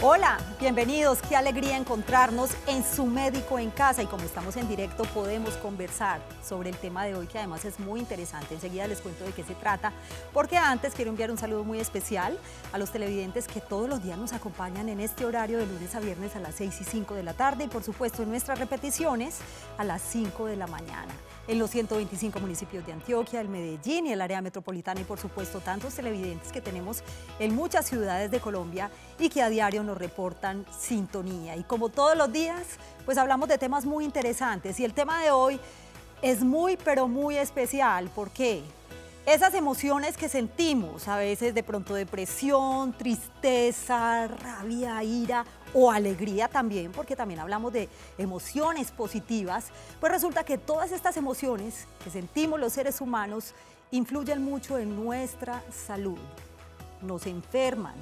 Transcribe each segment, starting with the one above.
Hola, bienvenidos, qué alegría encontrarnos en Su Médico en Casa y como estamos en directo podemos conversar sobre el tema de hoy que además es muy interesante. Enseguida les cuento de qué se trata, porque antes quiero enviar un saludo muy especial a los televidentes que todos los días nos acompañan en este horario de lunes a viernes a las 6 y 5 de la tarde y por supuesto en nuestras repeticiones a las 5 de la mañana. En los 125 municipios de Antioquia, el Medellín y el área metropolitana y por supuesto tantos televidentes que tenemos en muchas ciudades de Colombia y que a diario nos reportan sintonía. Y como todos los días, pues hablamos de temas muy interesantes y el tema de hoy es muy pero muy especial porque esas emociones que sentimos, a veces de pronto depresión, tristeza, rabia, ira o alegría también, porque también hablamos de emociones positivas, pues resulta que todas estas emociones que sentimos los seres humanos influyen mucho en nuestra salud, nos enferman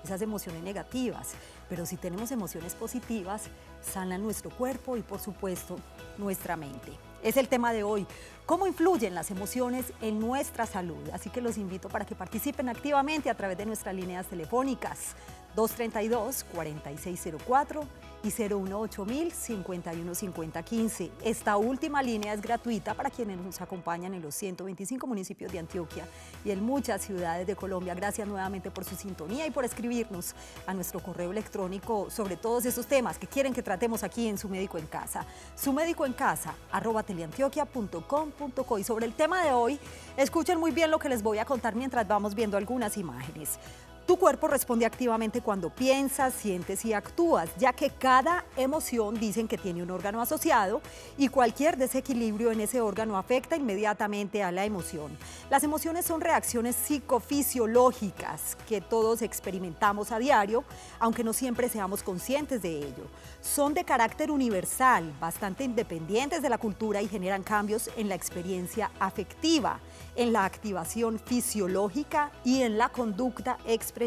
esas emociones negativas, pero si tenemos emociones positivas, sanan nuestro cuerpo y por supuesto nuestra mente. Es el tema de hoy, cómo influyen las emociones en nuestra salud. Así que los invito para que participen activamente a través de nuestras líneas telefónicas 232-4604 y 018-000-515015. Esta última línea es gratuita para quienes nos acompañan en los 125 municipios de Antioquia y en muchas ciudades de Colombia. Gracias nuevamente por su sintonía y por escribirnos a nuestro correo electrónico sobre todos esos temas que quieren que tratemos aquí en Su Médico en Casa. sumédicoencasa@teleantioquia.com.co. Y sobre el tema de hoy, escuchen muy bien lo que les voy a contar mientras vamos viendo algunas imágenes. Tu cuerpo responde activamente cuando piensas, sientes y actúas, ya que cada emoción dicen que tiene un órgano asociado y cualquier desequilibrio en ese órgano afecta inmediatamente a la emoción. Las emociones son reacciones psicofisiológicas que todos experimentamos a diario, aunque no siempre seamos conscientes de ello. Son de carácter universal, bastante independientes de la cultura y generan cambios en la experiencia afectiva, en la activación fisiológica y en la conducta expresiva.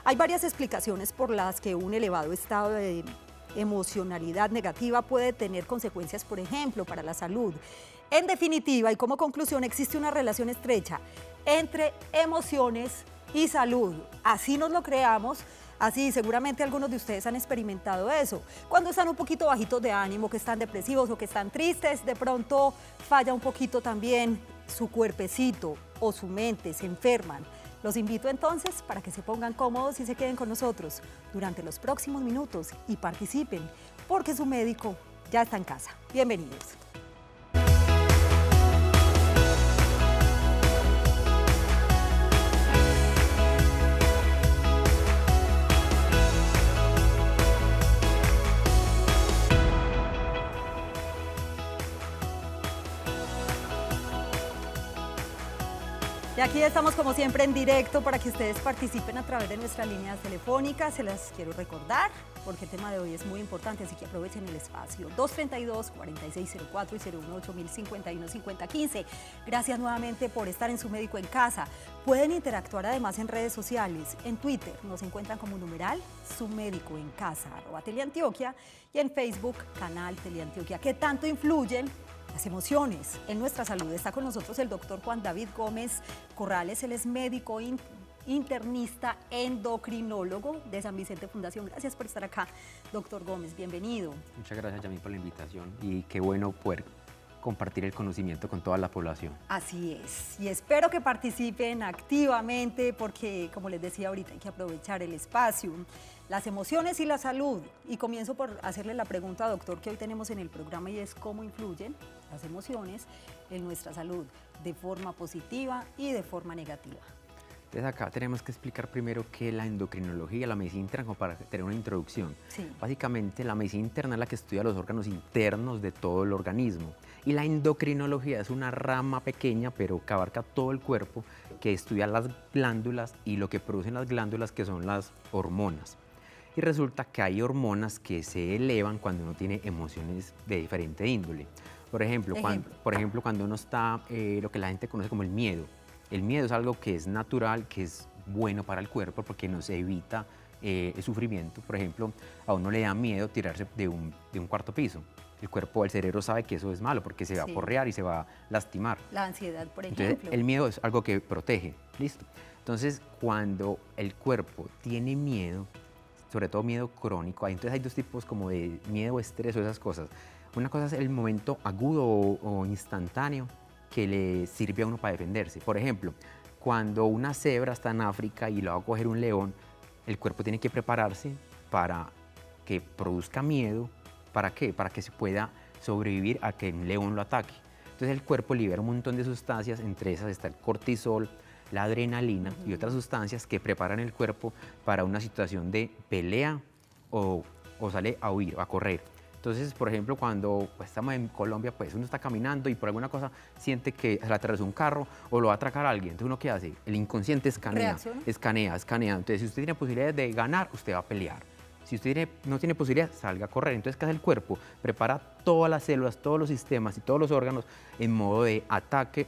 Hay varias explicaciones por las que un elevado estado de emocionalidad negativa puede tener consecuencias, por ejemplo, para la salud. En definitiva, y como conclusión, existe una relación estrecha entre emociones y salud. Así nos lo creamos. Así, seguramente algunos de ustedes han experimentado eso. Cuando están un poquito bajitos de ánimo, que están depresivos o que están tristes, de pronto falla un poquito también su cuerpecito o su mente, se enferman. Los invito entonces para que se pongan cómodos y se queden con nosotros durante los próximos minutos y participen, porque su médico ya está en casa. Bienvenidos. Y aquí estamos como siempre en directo para que ustedes participen a través de nuestras líneas telefónicas. Se las quiero recordar porque el tema de hoy es muy importante, así que aprovechen el espacio. 232-4604 y 018-000-515015. Gracias nuevamente por estar en Su Médico en Casa. Pueden interactuar además en redes sociales. En Twitter nos encuentran como numeral Su Médico en Casa, @Teleantioquia, y en Facebook, canal Teleantioquia. ¿Qué tanto influyen las emociones en nuestra salud? Está con nosotros el doctor Juan David Gómez Corrales, él es médico internista endocrinólogo de San Vicente Fundación. Gracias por estar acá, doctor Gómez, bienvenido. Muchas gracias, Yamil, por la invitación y qué bueno poder compartir el conocimiento con toda la población. Así es, y espero que participen activamente porque, como les decía ahorita, hay que aprovechar el espacio, las emociones y la salud. Y comienzo por hacerle la pregunta, doctor, que hoy tenemos en el programa y es cómo influyen las emociones en nuestra salud de forma positiva y de forma negativa. Entonces acá tenemos que explicar primero qué es la endocrinología, la medicina interna, como para tener una introducción. Sí. Básicamente la medicina interna es la que estudia los órganos internos de todo el organismo y la endocrinología es una rama pequeña pero que abarca todo el cuerpo, que estudia las glándulas y lo que producen las glándulas, que son las hormonas. Y resulta que hay hormonas que se elevan cuando uno tiene emociones de diferente índole. Por ejemplo, cuando uno está, lo que la gente conoce como el miedo. El miedo es algo que es natural, que es bueno para el cuerpo porque nos evita el sufrimiento. Por ejemplo, a uno le da miedo tirarse de un cuarto piso. El cuerpo, el cerebro sabe que eso es malo porque se va a porrear y se va a lastimar. La ansiedad, por ejemplo. Entonces, el miedo es algo que protege, ¿listo? Entonces, cuando el cuerpo tiene miedo, sobre todo miedo crónico. Entonces hay dos tipos como de miedo, estrés o esas cosas. Una cosa es el momento agudo o instantáneo que le sirve a uno para defenderse. Por ejemplo, cuando una cebra está en África y lo va a coger un león, el cuerpo tiene que prepararse para que produzca miedo. ¿Para qué? Para que se pueda sobrevivir a que un león lo ataque. Entonces el cuerpo libera un montón de sustancias, entre esas está el cortisol, la adrenalina y otras sustancias que preparan el cuerpo para una situación de pelea o sale a huir, a correr. Entonces, por ejemplo, cuando estamos en Colombia, pues uno está caminando y por alguna cosa siente que se le atravesó un carro o lo va a atracar a alguien. Entonces, ¿uno qué hace? El inconsciente escanea, escanea. Entonces, si usted tiene posibilidades de ganar, usted va a pelear. Si usted no tiene posibilidad, salga a correr. Entonces, ¿qué hace el cuerpo? Prepara todas las células, todos los sistemas y todos los órganos en modo de ataque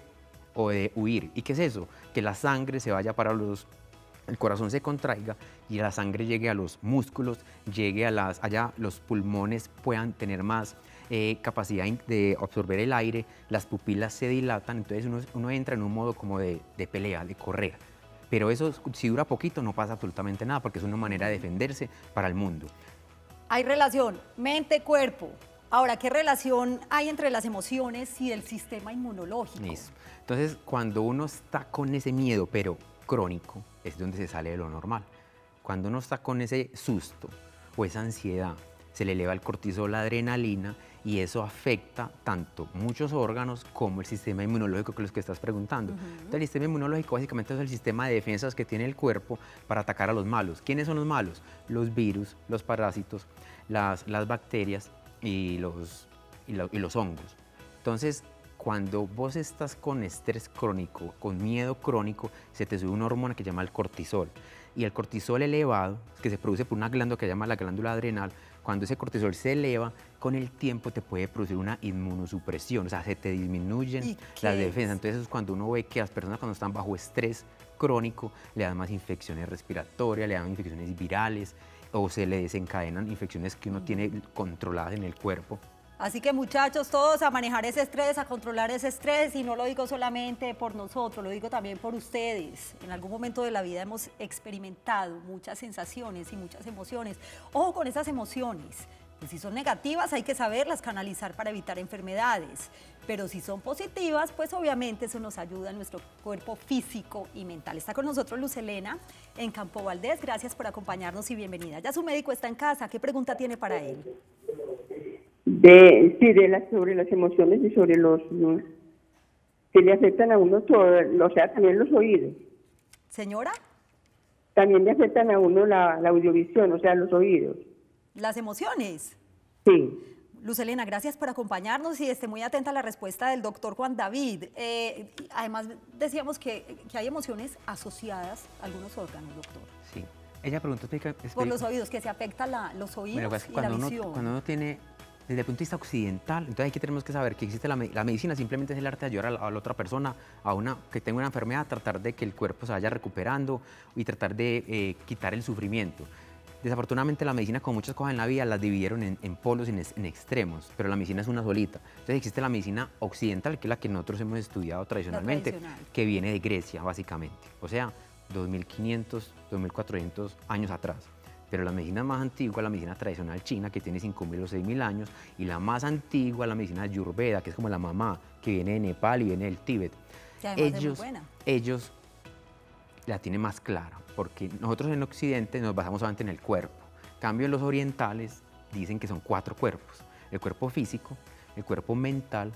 o de huir. ¿Y qué es eso? Que la sangre se vaya para el corazón se contraiga y la sangre llegue a los músculos, llegue allá los pulmones puedan tener más capacidad de absorber el aire, las pupilas se dilatan, entonces uno entra en un modo como de pelea, de correr. Pero eso, si dura poquito, no pasa absolutamente nada, porque es una manera de defenderse para el mundo. Hay relación mente-cuerpo. Ahora, ¿qué relación hay entre las emociones y el sistema inmunológico? Eso. Entonces, cuando uno está con ese miedo, pero crónico, es donde se sale de lo normal. Cuando uno está con ese susto o esa ansiedad, se le eleva el cortisol, la adrenalina, y eso afecta tanto muchos órganos como el sistema inmunológico, que es lo que estás preguntando. Entonces, el sistema inmunológico básicamente es el sistema de defensas que tiene el cuerpo para atacar a los malos. ¿Quiénes son los malos? Los virus, los parásitos, las bacterias y los hongos. Entonces, cuando vos estás con estrés crónico, con miedo crónico, se te sube una hormona que se llama el cortisol. Y el cortisol elevado, que se produce por una glándula que se llama la glándula adrenal, cuando ese cortisol se eleva, con el tiempo te puede producir una inmunosupresión, o sea, se te disminuyen las defensas. Entonces es cuando uno ve que las personas cuando están bajo estrés crónico le dan más infecciones respiratorias, le dan infecciones virales o se le desencadenan infecciones que uno tiene controladas en el cuerpo. Así que muchachos, todos a manejar ese estrés, a controlar ese estrés, y no lo digo solamente por nosotros, lo digo también por ustedes. En algún momento de la vida hemos experimentado muchas sensaciones y muchas emociones. Ojo con esas emociones, pues si son negativas hay que saberlas canalizar para evitar enfermedades, pero si son positivas, pues obviamente eso nos ayuda en nuestro cuerpo físico y mental. Está con nosotros Luz Helena en Campo Valdés, gracias por acompañarnos y bienvenida. Ya su médico está en casa, ¿qué pregunta tiene para él? Sobre las emociones y sobre que le afectan a uno todo, o sea, también los oídos. ¿Señora? También le afectan a uno la audiovisión, o sea, los oídos. ¿Las emociones? Sí. Luz Helena, gracias por acompañarnos y esté muy atenta a la respuesta del doctor Juan David. Además, decíamos que hay emociones asociadas a algunos órganos, doctor. Sí. Ella preguntó... Por los oídos, que se afecta los oídos y la visión. Cuando uno tiene... Desde el punto de vista occidental, entonces aquí tenemos que saber que existe la medicina, simplemente es el arte de ayudar a la otra persona, que tenga una enfermedad, tratar de que el cuerpo se vaya recuperando y tratar de quitar el sufrimiento. Desafortunadamente la medicina, como muchas cosas en la vida, las dividieron en polos, en extremos, pero la medicina es una solita. Entonces existe la medicina occidental, que es la que nosotros hemos estudiado tradicionalmente, que viene de Grecia, básicamente, o sea, 2500, 2400 años atrás. Pero la medicina más antigua, la medicina tradicional china, que tiene 5000 o 6000 años, y la más antigua, la medicina ayurveda, que es como la mamá, que viene de Nepal y viene del Tíbet. Ellos la tienen más clara, porque nosotros en Occidente nos basamos solamente en el cuerpo. En cambio, los orientales dicen que son 4 cuerpos: el cuerpo físico, el cuerpo mental,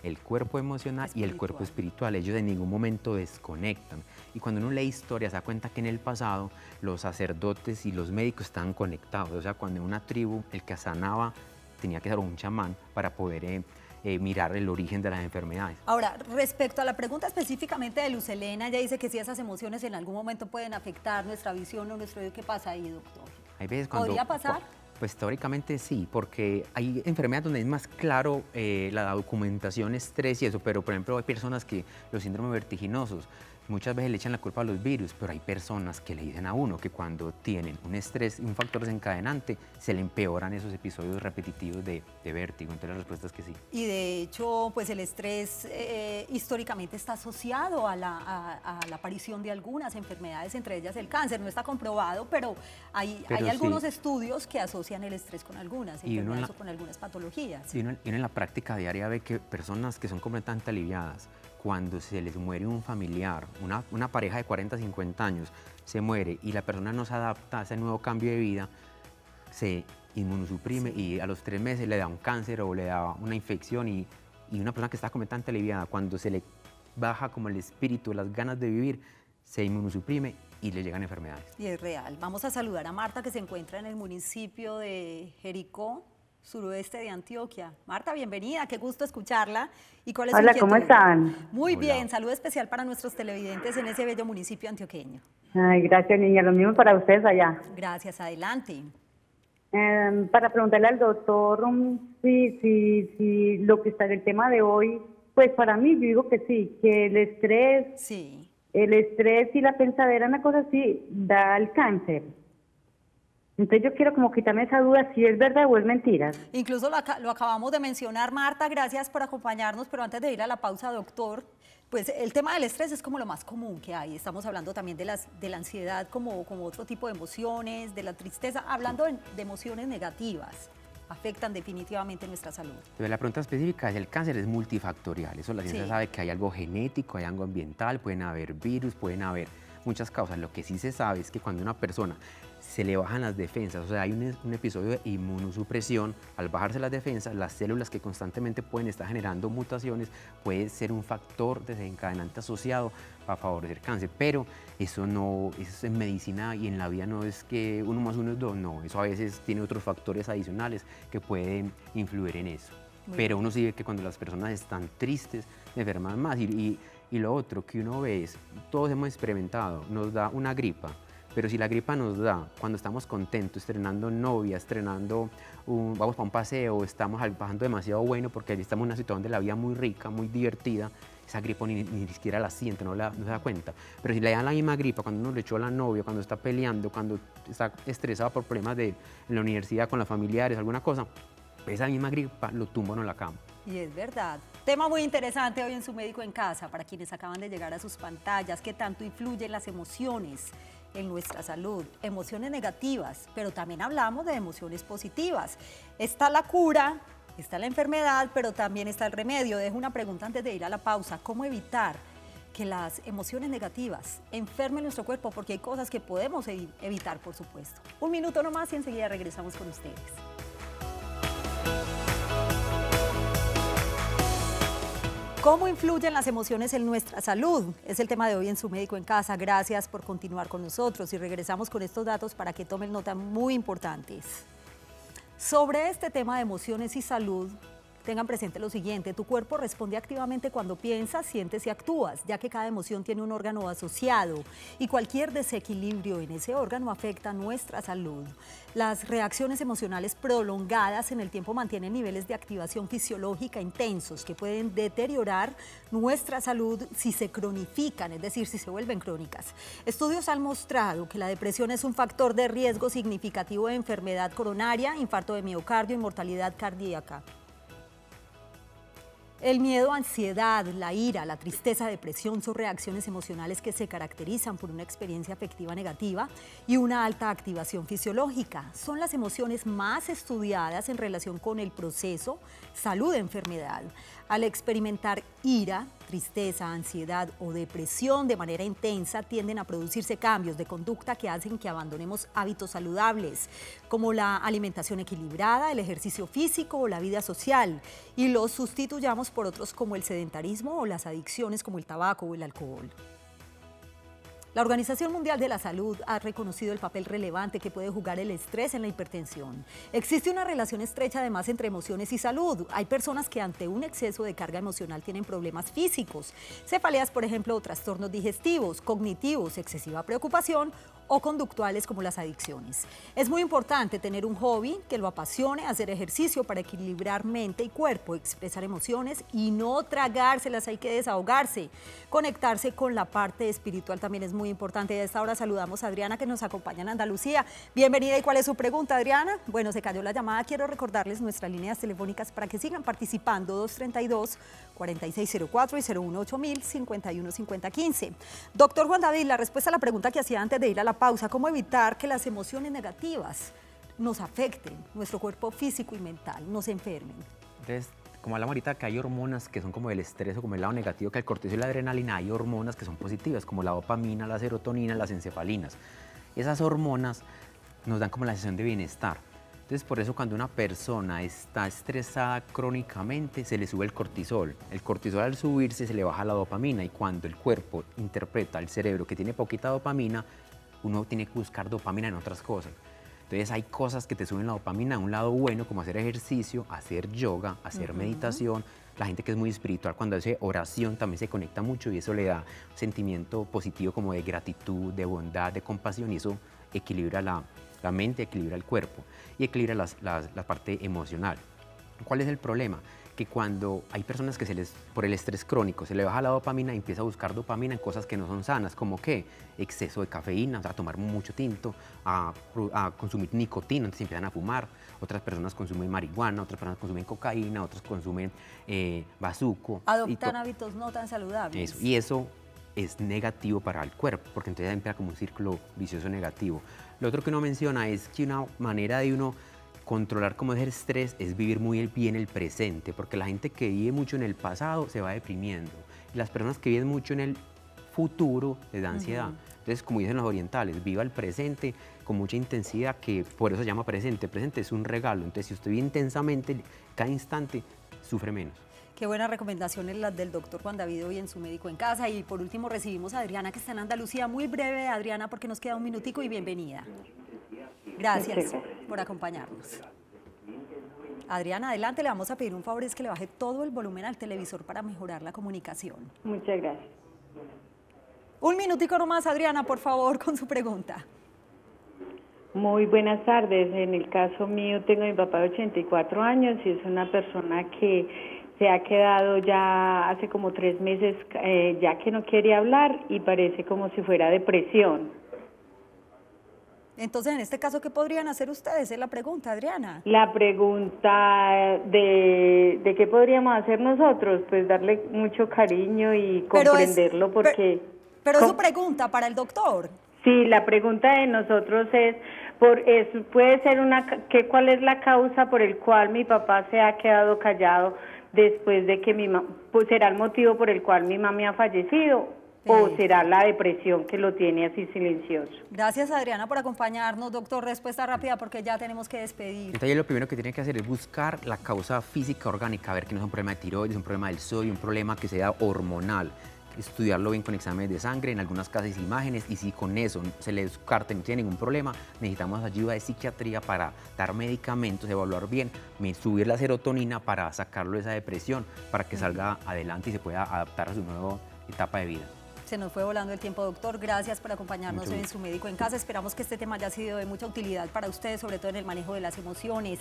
el cuerpo emocional y el cuerpo espiritual. Ellos en ningún momento desconectan. Y cuando uno lee historia se da cuenta que en el pasado los sacerdotes y los médicos estaban conectados. O sea, cuando en una tribu el que sanaba tenía que ser un chamán para poder mirar el origen de las enfermedades. Ahora, respecto a la pregunta específicamente de Luz Helena, ella dice que si esas emociones en algún momento pueden afectar nuestra visión o nuestro oído. ¿Qué pasa ahí, doctor? Hay veces ¿Podría pasar? Pues teóricamente sí, porque hay enfermedades donde es más claro la documentación, estrés y eso, pero por ejemplo hay personas que los síndromes vertiginosos Muchas veces le echan la culpa a los virus, pero hay personas que le dicen a uno que cuando tienen un estrés, un factor desencadenante, se le empeoran esos episodios repetitivos de vértigo. Entonces la respuesta es que sí. Y de hecho, pues el estrés históricamente está asociado a la aparición de algunas enfermedades, entre ellas el cáncer. No está comprobado, pero hay algunos estudios que asocian el estrés con algunas enfermedades o con algunas patologías. Y uno en la práctica diaria ve que personas que son completamente aliviadas, cuando se les muere un familiar, una pareja de 40, 50 años, se muere y la persona no se adapta a ese nuevo cambio de vida, se inmunosuprime y a los 3 meses le da un cáncer o le da una infección y una persona que está completamente aliviada, cuando se le baja como el espíritu, las ganas de vivir, se inmunosuprime y le llegan enfermedades. Y es real. Vamos a saludar a Marta, que se encuentra en el municipio de Jericó, suroeste de Antioquia. Marta, bienvenida, qué gusto escucharla. ¿Y cuál es su Hola, inquietud? ¿cómo están? Muy Hola. bien, saludo especial para nuestros televidentes en ese bello municipio antioqueño. Ay, gracias, niña. Lo mismo para ustedes allá. Gracias, adelante. Para preguntarle al doctor si lo que está en el tema de hoy, pues para mí yo digo que sí, que Sí. el estrés y la pensadera, una cosa así, da el cáncer. Entonces yo quiero como quitarme esa duda si es verdad o es mentira. Incluso lo acabamos de mencionar, Marta, gracias por acompañarnos, pero antes de ir a la pausa, doctor, pues el tema del estrés es como lo más común que hay. Estamos hablando también de la ansiedad como otro tipo de emociones, de la tristeza, hablando de emociones negativas. Afectan definitivamente nuestra salud. Pero la pregunta específica es: el cáncer es multifactorial. Eso la ciencia sabe que hay algo genético, hay algo ambiental, pueden haber virus, pueden haber muchas causas. Lo que sí se sabe es que cuando una persona se le bajan las defensas, o sea, hay un episodio de inmunosupresión, al bajarse las defensas, las células que constantemente pueden estar generando mutaciones, puede ser un factor desencadenante asociado para favorecer cáncer, pero eso es en medicina y en la vida no es que 1 más 1 es 2, no, eso a veces tiene otros factores adicionales que pueden influir en eso. Pero uno sí ve que cuando las personas están tristes, enferman más y lo otro que uno ve es, todos hemos experimentado, nos da una gripa. Pero si la gripa nos da cuando estamos contentos, estrenando novia, vamos para un paseo, estamos pasando demasiado bueno porque allí estamos en una situación de la vida muy rica, muy divertida, esa gripa ni siquiera la siente, no se da cuenta. Pero si le dan la misma gripa cuando uno le echó a la novia, cuando está peleando, cuando está estresado por problemas en la universidad con los familiares, alguna cosa, esa misma gripa lo tumban en la cama. Y es verdad. Tema muy interesante hoy en Su Médico en Casa, para quienes acaban de llegar a sus pantallas, qué tanto influyen las emociones en nuestra salud, emociones negativas, pero también hablamos de emociones positivas. Está la cura, está la enfermedad, pero también está el remedio. Dejo una pregunta antes de ir a la pausa: ¿cómo evitar que las emociones negativas enfermen nuestro cuerpo? Porque hay cosas que podemos evitar, por supuesto. 1 minuto nomás y enseguida regresamos con ustedes. ¿Cómo influyen las emociones en nuestra salud? Es el tema de hoy en Su Médico en Casa. Gracias por continuar con nosotros y regresamos con estos datos para que tomen nota muy importantes. Sobre este tema de emociones y salud, tengan presente lo siguiente: tu cuerpo responde activamente cuando piensas, sientes y actúas, ya que cada emoción tiene un órgano asociado y cualquier desequilibrio en ese órgano afecta nuestra salud. Las reacciones emocionales prolongadas en el tiempo mantienen niveles de activación fisiológica intensos que pueden deteriorar nuestra salud si se cronifican, es decir, si se vuelven crónicas. Estudios han mostrado que la depresión es un factor de riesgo significativo de enfermedad coronaria, infarto de miocardio y mortalidad cardíaca. El miedo, ansiedad, la ira, la tristeza, depresión son reacciones emocionales que se caracterizan por una experiencia afectiva negativa y una alta activación fisiológica. Son las emociones más estudiadas en relación con el proceso salud-enfermedad. Al experimentar ira, tristeza, ansiedad o depresión de manera intensa, tienden a producirse cambios de conducta que hacen que abandonemos hábitos saludables, como la alimentación equilibrada, el ejercicio físico o la vida social, y los sustituyamos por otros como el sedentarismo o las adicciones como el tabaco o el alcohol. La Organización Mundial de la Salud ha reconocido el papel relevante que puede jugar el estrés en la hipertensión. Existe una relación estrecha además entre emociones y salud. Hay personas que ante un exceso de carga emocional tienen problemas físicos, cefaleas por ejemplo, o trastornos digestivos, cognitivos, excesiva preocupación o conductuales como las adicciones. Es muy importante tener un hobby que lo apasione, hacer ejercicio para equilibrar mente y cuerpo, expresar emociones y no tragárselas, hay que desahogarse. Conectarse con la parte espiritual también es muy importante. A esta hora saludamos a Adriana, que nos acompaña en Andalucía. Bienvenida. ¿Y cuál es su pregunta, Adriana? Bueno, se cayó la llamada. Quiero recordarles nuestras líneas telefónicas para que sigan participando: 232-4604 y 018-051-5015. Doctor Juan David, la respuesta a la pregunta que hacía antes de ir a la pausa: ¿cómo evitar que las emociones negativas nos afecten nuestro cuerpo físico y mental, nos enfermen? Entonces, como hablamos ahorita, que hay hormonas que son como el estrés o como el lado negativo, que el cortisol y la adrenalina, hay hormonas que son positivas, como la dopamina, la serotonina, las encefalinas. Esas hormonas nos dan como la sensación de bienestar. Entonces, por eso cuando una persona está estresada crónicamente, se le sube el cortisol. El cortisol, al subirse, se le baja la dopamina, y cuando el cuerpo interpreta al cerebro que tiene poquita dopamina, uno tiene que buscar dopamina en otras cosas. Entonces hay cosas que te suben la dopamina, un lado bueno, como hacer ejercicio, hacer yoga, hacer meditación. La gente que es muy espiritual, cuando hace oración, también se conecta mucho, y eso le da un sentimiento positivo como de gratitud, de bondad, de compasión, y eso equilibra la mente, equilibra el cuerpo y equilibra la parte emocional. ¿Cuál es el problema? Que cuando hay personas que por el estrés crónico se le baja la dopamina, empieza a buscar dopamina en cosas que no son sanas, como que exceso de cafeína, o sea, tomar mucho tinto, a consumir nicotina, entonces empiezan a fumar. Otras personas consumen marihuana, otras personas consumen cocaína, otras consumen bazuco. Adoptan hábitos no tan saludables. Eso, y eso es negativo para el cuerpo, porque entonces empieza como un círculo vicioso negativo. Lo otro que uno menciona es que una manera de uno controlar cómo es el estrés es vivir muy bien el presente, porque la gente que vive mucho en el pasado se va deprimiendo, y las personas que viven mucho en el futuro les da ansiedad. Entonces, como dicen los orientales, viva el presente con mucha intensidad, que por eso se llama presente. Presente es un regalo. Entonces, si usted vive intensamente cada instante, sufre menos. Qué buenas recomendaciones las del doctor Juan David hoy en su Médico en Casa. Y por último recibimos a Adriana, que está en Andalucía. Muy breve, Adriana, porque nos queda un minutico, y bienvenida. Gracias por acompañarnos. Adriana, adelante. Le vamos a pedir un favor, es que le baje todo el volumen al televisor para mejorar la comunicación. Muchas gracias. Un minutico nomás, Adriana, por favor, con su pregunta. Muy buenas tardes. En el caso mío, tengo a mi papá de 84 años y es una persona que se ha quedado ya hace como 3 meses, ya que no quiere hablar, y parece como si fuera depresión. Entonces, en este caso, ¿qué podrían hacer ustedes? Es la pregunta, Adriana. La pregunta de qué podríamos hacer nosotros, pues darle mucho cariño y comprenderlo, porque... Pero es su pregunta para el doctor. Sí, la pregunta de nosotros es, puede ser ¿cuál es la causa por el cual mi papá se ha quedado callado después de que pues será el motivo por el cual mi mami ha fallecido? ¿O será la depresión que lo tiene así silencioso? Gracias, Adriana, por acompañarnos. Doctor, respuesta rápida porque ya tenemos que despedir. Entonces, lo primero que tiene que hacer es buscar la causa física orgánica, a ver que no es un problema de tiroides, un problema del sodio, un problema que sea hormonal. Estudiarlo bien con exámenes de sangre, en algunas casas imágenes, y si con eso se le descarta y no tiene ningún problema, necesitamos ayuda de psiquiatría para dar medicamentos, evaluar bien, subir la serotonina para sacarlo de esa depresión, para que salga adelante y se pueda adaptar a su nueva etapa de vida. Se nos fue volando el tiempo, doctor. Gracias por acompañarnos hoy en su Médico en Casa. Esperamos que este tema haya sido de mucha utilidad para ustedes, sobre todo en el manejo de las emociones.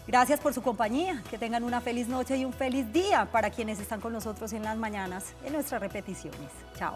Gracias por su compañía. Que tengan una feliz noche y un feliz día para quienes están con nosotros en las mañanas en nuestras repeticiones. Chao.